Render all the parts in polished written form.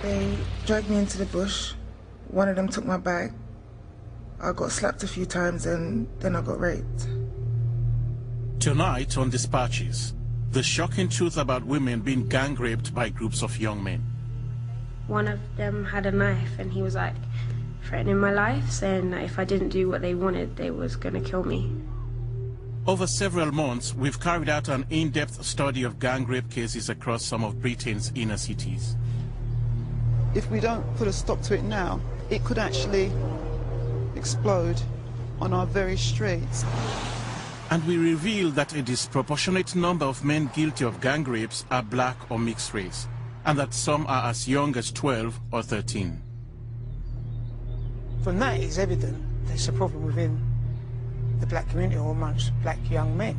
They dragged me into the bush. One of them took my bag. I got slapped a few times and then I got raped. Tonight on Dispatches, the shocking truth about women being gang raped by groups of young men. One of them had a knife and he was like threatening my life, saying that if I didn't do what they wanted, they was going to kill me. Over several months, we've carried out an in-depth study of gang rape cases across some of Britain's inner cities. If we don't put a stop to it now, it could actually explode on our very streets. And we reveal that a disproportionate number of men guilty of gang rapes are black or mixed race, and that some are as young as 12 or 13. From that, it's evident there's a problem within the black community or amongst black young men.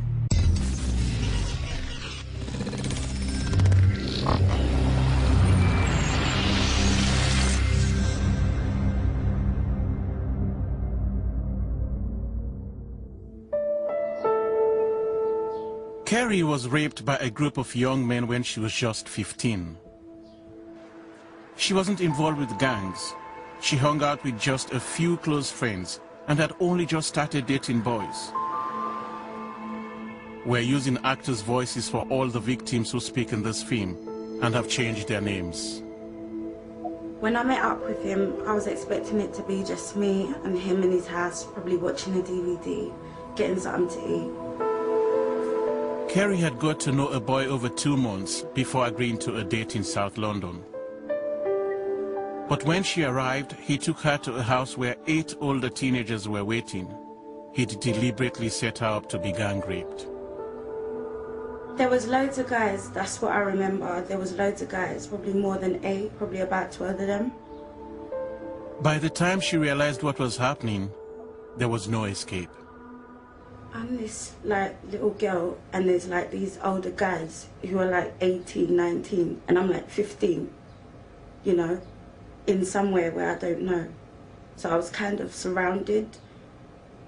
Kerry was raped by a group of young men when she was just 15. She wasn't involved with gangs. She hung out with just a few close friends and had only just started dating boys. We're using actors' voices for all the victims who speak in this film and have changed their names. When I met up with him, I was expecting it to be just me and him in his house, probably watching a DVD, getting something to eat. Kerry had got to know a boy over 2 months before agreeing to a date in South London. But when she arrived, he took her to a house where 8 older teenagers were waiting. He'd deliberately set her up to be gang raped. There was loads of guys, that's what I remember. There was loads of guys, probably more than 8, probably about 12 of them. By the time she realized what was happening, there was no escape. I'm this like little girl and there's like these older guys who are like 18, 19 and I'm like 15, you know, in somewhere where I don't know. So I was kind of surrounded.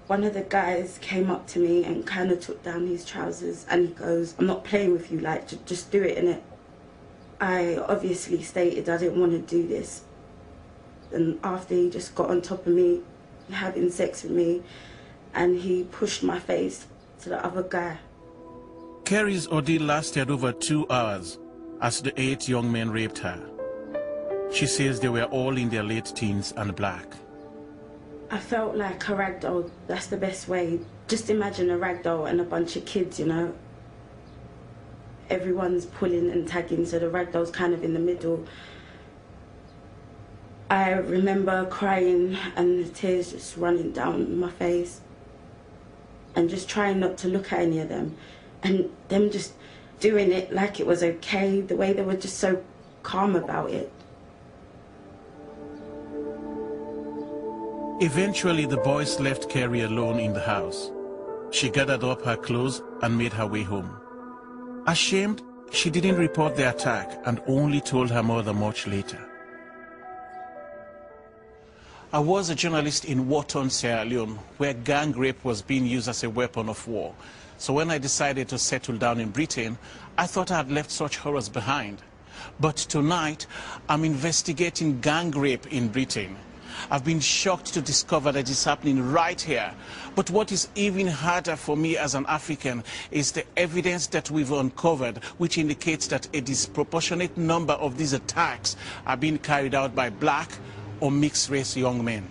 One of the guys came up to me and kind of took down his trousers and he goes, "I'm not playing with you, like just do it, innit?" I obviously stated I didn't want to do this. And after he just got on top of me, having sex with me, and he pushed my face to the other guy. Kerry's ordeal lasted over 2 hours as the 8 young men raped her. She says they were all in their late teens and black. I felt like a ragdoll, that's the best way. Just imagine a ragdoll and a bunch of kids, you know. Everyone's pulling and tagging, so the ragdoll's kind of in the middle. I remember crying and the tears just running down my face. And just trying not to look at any of them. And them just doing it like it was okay, the way they were just so calm about it. Eventually, the boys left Kerry alone in the house. She gathered up her clothes and made her way home. Ashamed, she didn't report the attack and only told her mother much later. I was a journalist in war-torn Sierra Leone, where gang rape was being used as a weapon of war. So when I decided to settle down in Britain, I thought I had left such horrors behind. But tonight, I'm investigating gang rape in Britain. I've been shocked to discover that it's happening right here. But what is even harder for me as an African is the evidence that we've uncovered, which indicates that a disproportionate number of these attacks are being carried out by black or mixed-race young men.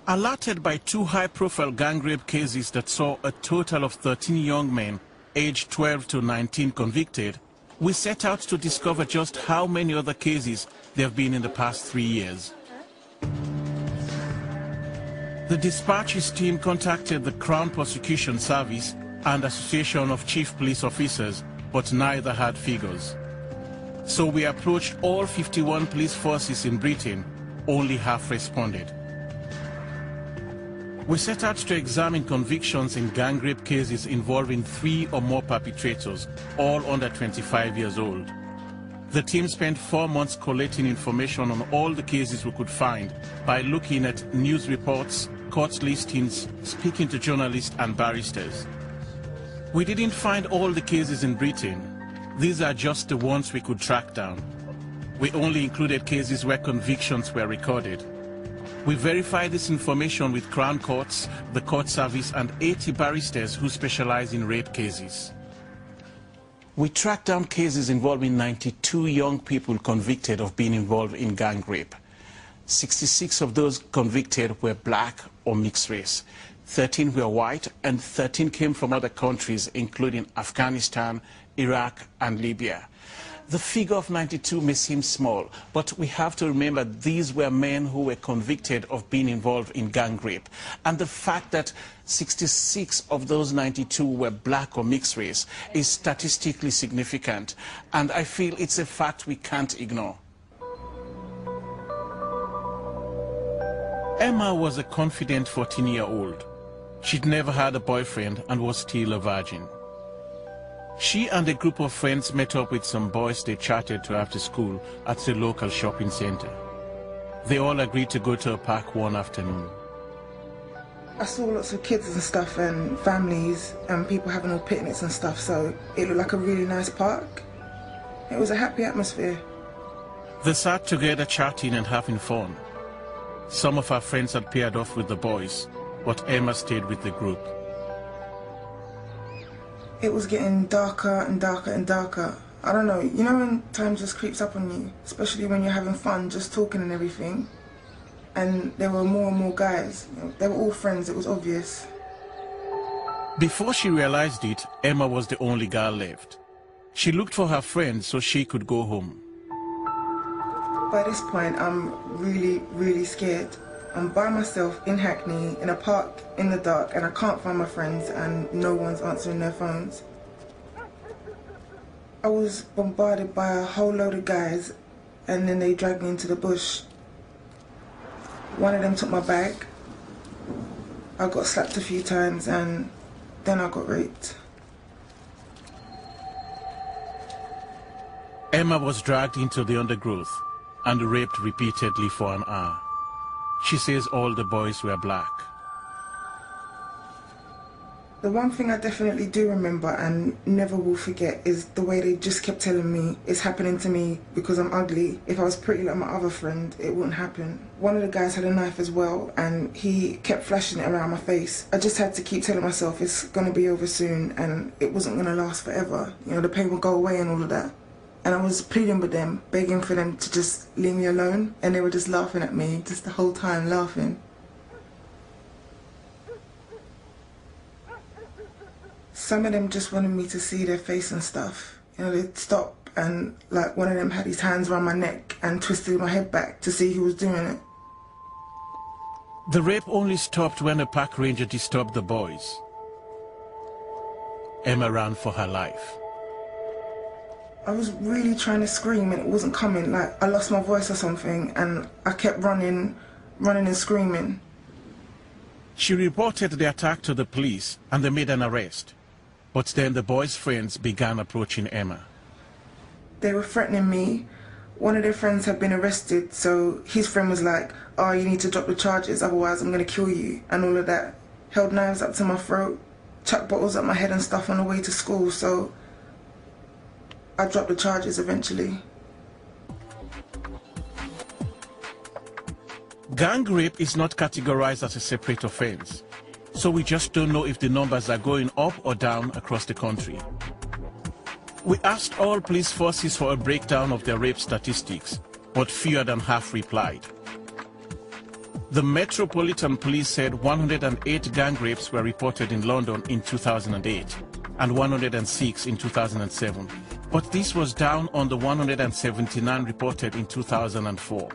Alerted by 2 high-profile gang rape cases that saw a total of 13 young men aged 12 to 19 convicted, we set out to discover just how many other cases there have been in the past 3 years. The Dispatches team contacted the Crown Prosecution Service and Association of Chief Police Officers, but neither had figures. So we approached all 51 police forces in Britain. Only half responded. We set out to examine convictions in gang rape cases involving 3 or more perpetrators, all under 25 years old. The team spent 4 months collating information on all the cases we could find by looking at news reports, court listings, speaking to journalists and barristers. We didn't find all the cases in Britain. These are just the ones we could track down. We only included cases where convictions were recorded. We verified this information with Crown Courts, the Court Service, and 80 barristers who specialize in rape cases. We tracked down cases involving 92 young people convicted of being involved in gang rape. 66 of those convicted were black or mixed race. 13 were white, and 13 came from other countries, including Afghanistan, Iraq, and Libya. The figure of 92 may seem small, but we have to remember these were men who were convicted of being involved in gang rape. And the fact that 66 of those 92 were black or mixed race is statistically significant, and I feel it's a fact we can't ignore. Emma was a confident 14-year-old. She'd never had a boyfriend and was still a virgin. She and a group of friends met up with some boys they chatted to after school at the local shopping center. They all agreed to go to a park one afternoon. I saw lots of kids and stuff and families and people having all picnics and stuff, so it looked like a really nice park. It was a happy atmosphere. They sat together chatting and having fun. Some of our friends had paired off with the boys, but Emma stayed with the group. It was getting darker and darker and darker. I don't know, you know when time just creeps up on you, especially when you're having fun, just talking and everything. And there were more and more guys. You know, they were all friends, it was obvious. Before she realized it, Emma was the only girl left. She looked for her friends so she could go home. By this point, I'm really, really scared. I'm by myself in Hackney, in a park, in the dark, and I can't find my friends, and no one's answering their phones. I was bombarded by a whole load of guys, and then they dragged me into the bush. One of them took my bag. I got slapped a few times, and then I got raped. Emma was dragged into the undergrowth and raped repeatedly for an hour. She says all the boys were black. The one thing I definitely do remember and never will forget is the way they just kept telling me it's happening to me because I'm ugly. If I was pretty like my other friend, it wouldn't happen. One of the guys had a knife as well, and he kept flashing it around my face. I just had to keep telling myself it's going to be over soon and it wasn't going to last forever. You know, the pain would go away and all of that. And I was pleading with them, begging for them to just leave me alone. And they were just laughing at me, just the whole time laughing. Some of them just wanted me to see their face and stuff. You know, they'd stop and like one of them had his hands around my neck and twisted my head back to see who was doing it. The rape only stopped when a park ranger disturbed the boys. Emma ran for her life. I was really trying to scream and it wasn't coming, like I lost my voice or something, and I kept running and screaming. She reported the attack to the police and they made an arrest. But then the boys' friends began approaching Emma. They were threatening me. One of their friends had been arrested, so his friend was like, oh, you need to drop the charges, otherwise I'm going to kill you, and all of that. Held knives up to my throat, chucked bottles at my head and stuff on the way to school, so I dropped the charges eventually. Gang rape is not categorized as a separate offense, so we just don't know if the numbers are going up or down across the country. We asked all police forces for a breakdown of their rape statistics, but fewer than half replied. The Metropolitan Police said 108 gang rapes were reported in London in 2008 and 106 in 2007. But this was down on the 179 reported in 2004.